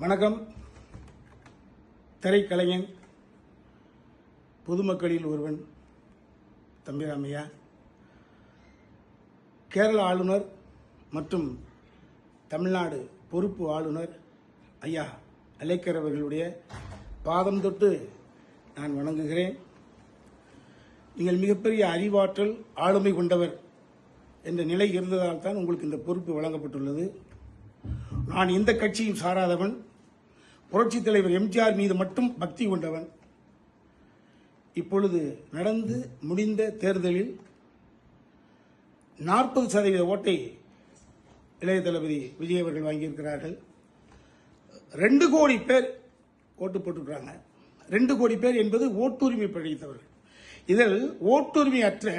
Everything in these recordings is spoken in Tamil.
வணக்கம். திரைக்கலைஞன், பொதுமக்களில் ஒருவன் தம்பிராமையா, கேரள ஆளுநர் மற்றும் தமிழ்நாடு பொறுப்பு ஆளுநர் ஐயா அலேக்கர் அவர்களுடைய பாதம் தொட்டு நான் வணங்குகிறேன். நீங்கள் மிகப்பெரிய அறிவாற்றல், ஆளுமை கொண்டவர் என்ற நிலை இருந்ததால் தான் உங்களுக்கு இந்த பொறுப்பு வழங்கப்பட்டுள்ளது. நான் எந்த கட்சியும் சாராதவன், புரட்சித் தலைவர் எம்ஜிஆர் மீது மட்டும் பக்தி கொண்டவன். இப்பொழுது நடந்து முடிந்த தேர்தலில் 40% ஓட்டை இளைய தளபதி விஜய் அவர்கள் வாங்கியிருக்கிறார்கள். 2 கோடி பேர் ஓட்டு போட்டுக்கிறாங்க. 2 கோடி பேர் என்பது ஓட்டுரிமை படைத்தவர்கள். இதில் ஓட்டுரிமை அற்ற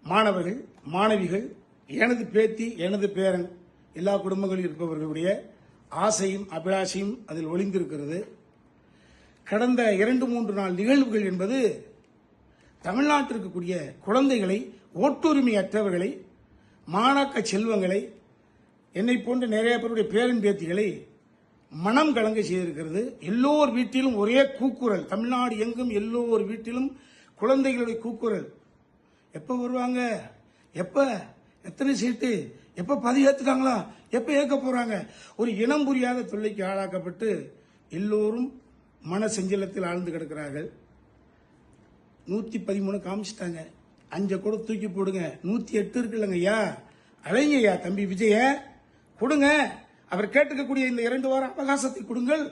மாணவர்கள், மாணவிகள், எனது பேத்தி, எனது பேரன், எல்லா குடும்பங்களில் இருப்பவர்களுடைய ஆசையும் அபிலாஷையும் அதில் ஒளிந்திருக்கிறது. கடந்த 2-3 நாள் நிகழ்வுகள் என்பது தமிழ்நாட்டில் இருக்கக்கூடிய குழந்தைகளை, ஓட்டுரிமை அற்றவர்களை, மாணாக்க செல்வங்களை, என்னை போன்ற நிறைய பேருடைய பேரன் பேத்திகளை மனம் கலங்க செய்திருக்கிறது. எல்லோர் வீட்டிலும் ஒரே கூக்குரல், தமிழ்நாடு எங்கும் எல்லோர் வீட்டிலும் குழந்தைகளுடைய கூக்குரல். எப்ப வருவாங்க, எப்ப, எத்தனை சீட்டு, எப்ப பதிவேற்றுட்டாங்களா, எப்ப ஏற்க போறாங்க, ஒரு இனம் புரியாத தொல்லைக்கு ஆளாக்கப்பட்டு எல்லோரும் மன செஞ்சலத்தில் ஆழ்ந்து கிடக்கிறார்கள். 113 காமிச்சிட்டாங்க, 5 கூட தூக்கி போடுங்க, 108 இருக்குல்லங்க ஐயா, அழைங்க ஐயா தம்பி விஜய கொடுங்க. அவர் கேட்டுக்கக்கூடிய இந்த 2 வார அவகாசத்தை கொடுங்கள்.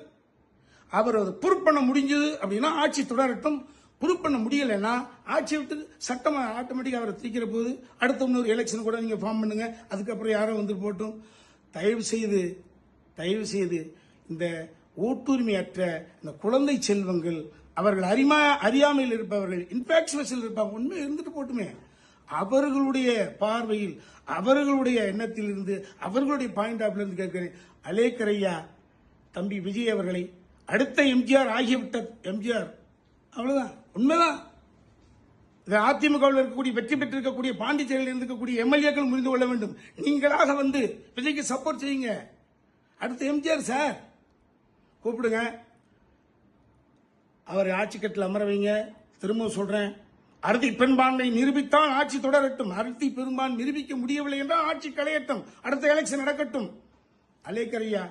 அவர் அதை ப்ரூவ் பண்ண முடிஞ்சது அப்படின்னா ஆட்சி தொடரட்டும். ப்ரூவ் பண்ண முடியலைன்னா ஆட்சி விட்டு சட்டம் ஆட்டோமேட்டிக்காக அவரை தூக்கிற போது அடுத்த இன்னொரு எலெக்ஷன் கூட நீங்க ஃபார்ம் பண்ணுங்க. அதுக்கப்புறம் யாரோ வந்து போட்டும். தயவு செய்து இந்த ஓட்டுரிமையற்ற இந்த குழந்தை செல்வங்கள், அவர்கள் அறியாமையில் இருப்பவர்கள், இன்ஃபாக்சுவேஷன் இருப்பாங்க, உண்மை இருந்துட்டு போட்டுமே, அவர்களுடைய பார்வையில், அவர்களுடைய எண்ணத்தில் இருந்து, அவர்களுடைய பாயிண்ட் ஆஃப் இருந்து கேட்கிறேன். அலேக்கர் ஐயா தம்பி விஜய் அவர்களை அடுத்த எம்ஜிஆர் ஆகியவிட்ட எம்ஜிஆர், அவ்வளவுதான், உண்மைதான். அதிமுகவில் இருக்கக்கூடிய வெற்றி பெற்றிருக்கக்கூடிய பாண்டிச்சேரியில் இருக்கக்கூடிய எம்எல்ஏக்கள் புரிந்து கொள்ள வேண்டும். நீங்களாக வந்து விஜய்க்கு சப்போர்ட் செய்யுங்க. அடுத்த எம்ஜிஆர் சார் கூப்பிடுங்க, அவர் ஆட்சி கட்டில் அமர வைங்க. திரும்ப சொல்றேன், அறுதி பெரும்பான்மை நிரூபித்தான் ஆட்சி தொடரட்டும். அறுதி பெரும்பான்மை நிரூபிக்க முடியவில்லை என்றால் ஆட்சி களையட்டும், அடுத்த எலெக்ஷன் நடக்கட்டும். அலேக்கர் ஐயா,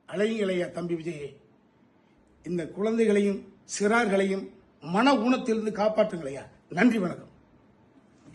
அலையுங்கள் ஐயா தம்பி விஜயை, இந்த குழந்தைகளையும் சிறார்களையும் மன ஊனத்திலிருந்து காப்பாற்றுங்கள் ஐயா. நன்றி, வணக்கம்.